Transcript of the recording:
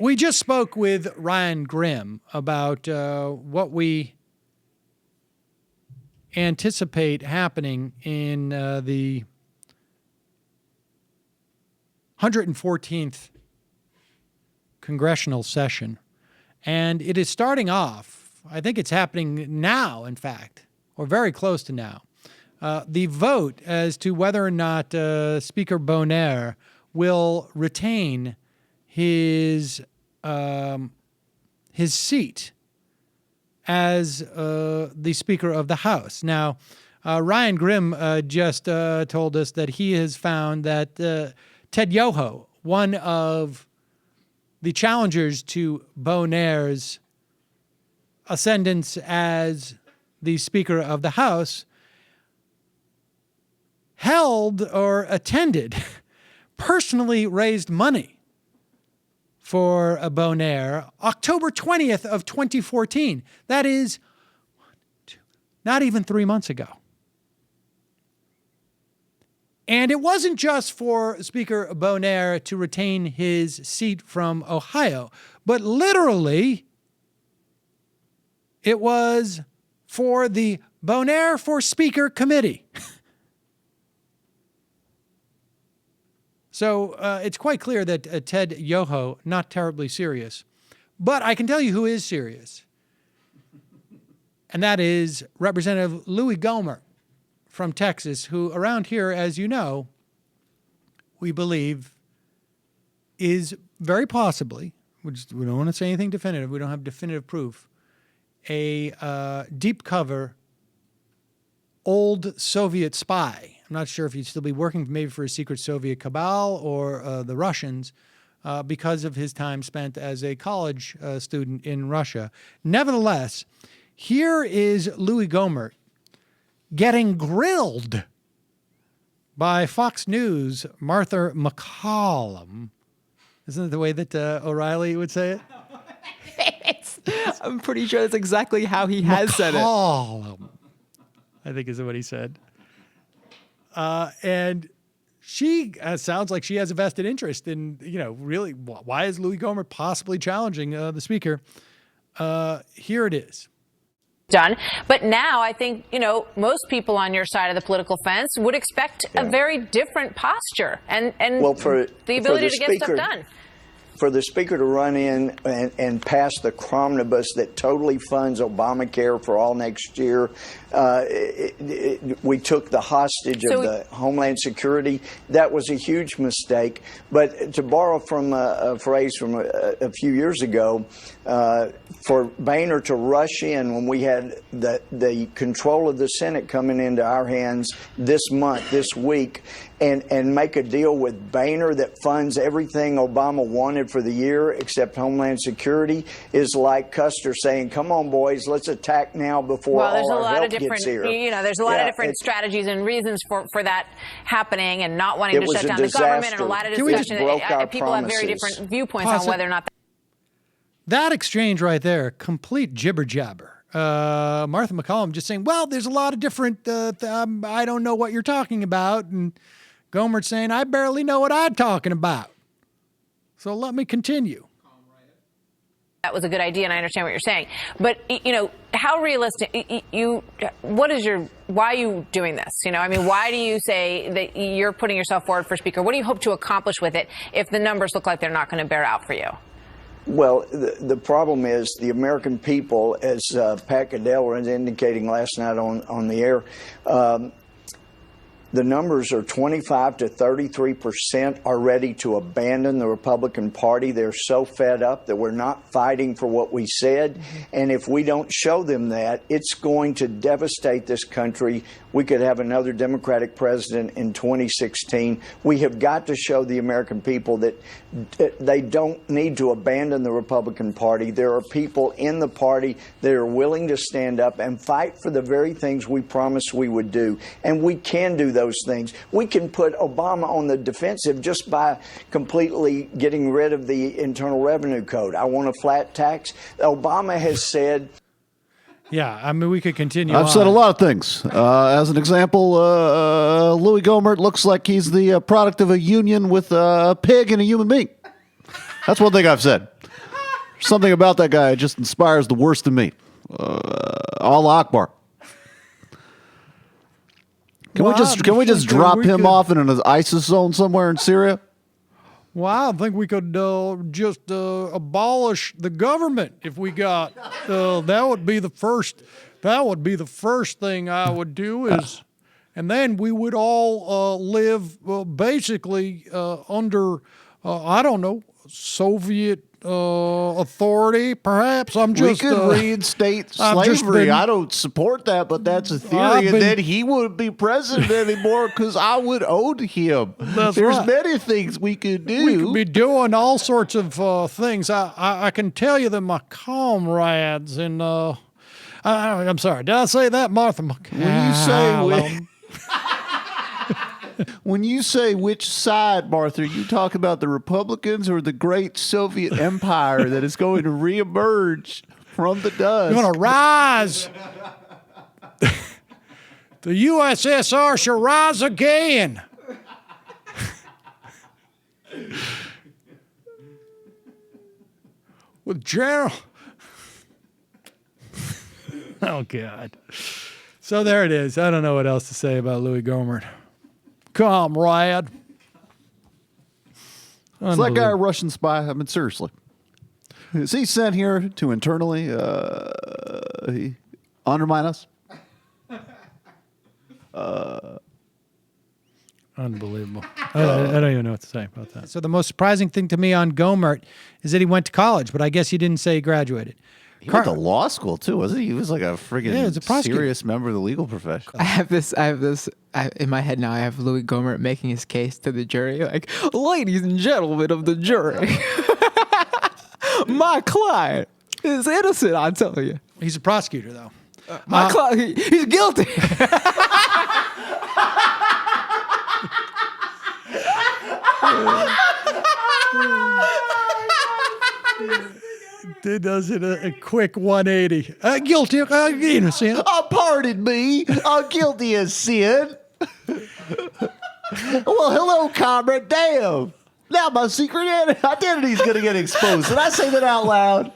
We just spoke with Ryan Grimm about what we anticipate happening in the 114th congressional session. And it is starting off, I think it's happening now, in fact, or very close to now. The vote as to whether or not Speaker Boehner will retain his seat as the Speaker of the House. Now, Ryan Grimm just told us that he has found that Ted Yoho, one of the challengers to Boehner's ascendance as the Speaker of the House, held or attended, personally raised money for Boehner October 20th of 2014. That is not even 3 months ago. And it wasn't just for Speaker Boehner to retain his seat from Ohio, but literally it was for the Boehner for Speaker Committee. So it's quite clear that Ted Yoho, not terribly serious. But I can tell you who is serious. And that is Representative Louie Gohmert from Texas, who around here, as you know, we believe is very possibly, we don't want to say anything definitive, we don't have definitive proof, a deep cover old Soviet spy. I'm not sure if he'd still be working maybe for a secret Soviet cabal or the Russians because of his time spent as a college student in Russia. Nevertheless, here is Louie Gohmert getting grilled by Fox News' Martha McCallum. Isn't it the way that O'Reilly would say it? I'm pretty sure that's exactly how he has said it. McCallum, I think is what he said. And she sounds like she has a vested interest in, really, why is Louie Gohmert possibly challenging the speaker? Here it is. Done. But now I think, most people on your side of the political fence would expect a very different posture and for the ability to speaker, get stuff done. For the speaker to run in and pass the omnibus that totally funds Obamacare for all next year, we took the hostage of the Homeland Security. That was a huge mistake. But to borrow from a phrase from a few years ago, for Boehner to rush in when we had the control of the Senate coming into our hands this month, this week, and make a deal with Boehner that funds everything Obama wanted for the year except Homeland Security is like Custer saying, come on, boys, let's attack now before all our help gets here. There's a lot of different strategies and reasons for that happening and not wanting to shut down the government and a lot of discussion. People have very different viewpoints on whether or not that exchange right there, complete jibber jabber. Martha McCallum just saying, well, there's a lot of different, I don't know what you're talking about. And Gohmert saying, I barely know what I'm talking about. So let me continue. That was a good idea, and I understand what you're saying. But, how realistic, why are you doing this? Why do you say that you're putting yourself forward for Speaker? What do you hope to accomplish with it if the numbers look like they're not going to bear out for you? Well, the problem is the American people, as Pat Goodell was indicating last night on the air, the numbers are 25 to 33% are ready to abandon the Republican Party. They're so fed up that we're not fighting for what we said. And if we don't show them that, it's going to devastate this country. We could have another Democratic president in 2016. We have got to show the American people that they don't need to abandon the Republican Party. There are people in the party that are willing to stand up and fight for the very things we promised we would do. And we can do those things. We can put Obama on the defensive just by completely getting rid of the Internal Revenue Code. I want a flat tax. Obama has said... Yeah, we could continue I've said a lot of things. As an example, Louie Gohmert looks like he's the product of a union with a pig and a human being. That's one thing I've said. Something about that guy just inspires the worst in me. Allah Akbar. Can we just drop him off in an ISIS zone somewhere in Syria? Well, I think we could just abolish the government if we got. That would be the first. That would be the first thing I would do is, and then we would all live basically under I don't know, Soviet authority. Perhaps we could reinstate slavery. I don't support that, but that's a theory. And then he wouldn't be president anymore because I would own him. There's right. many things we could do. We could be doing all sorts of things. I can tell you that my comrades and I'm sorry, did I say that, Martha? When you say which side, Martha, are you talking about the Republicans or the great Soviet empire that is going to reemerge from the dust? Going to rise. The USSR shall rise again. With General. Oh, God. So there it is. I don't know what else to say about Louie Gohmert. Comrade. Is that guy a Russian spy? I mean, seriously. Is he sent here to internally undermine us? Unbelievable. I don't even know what to say about that. So the most surprising thing to me on Gohmert is that he went to college, but I guess he didn't say he graduated. He went to law school too, wasn't he? He was like a friggin' serious member of the legal profession. I have this in my head now. I have Louie Gohmert making his case to the jury, like, ladies and gentlemen of the jury, my client is innocent. I tell you, He's a prosecutor, though. my client, he's guilty. He does it a quick 180. Guilty, innocent. Pardon me, guilty as sin. Well, hello, comrade. Damn. Now my secret identity is going to get exposed. Did I say that out loud?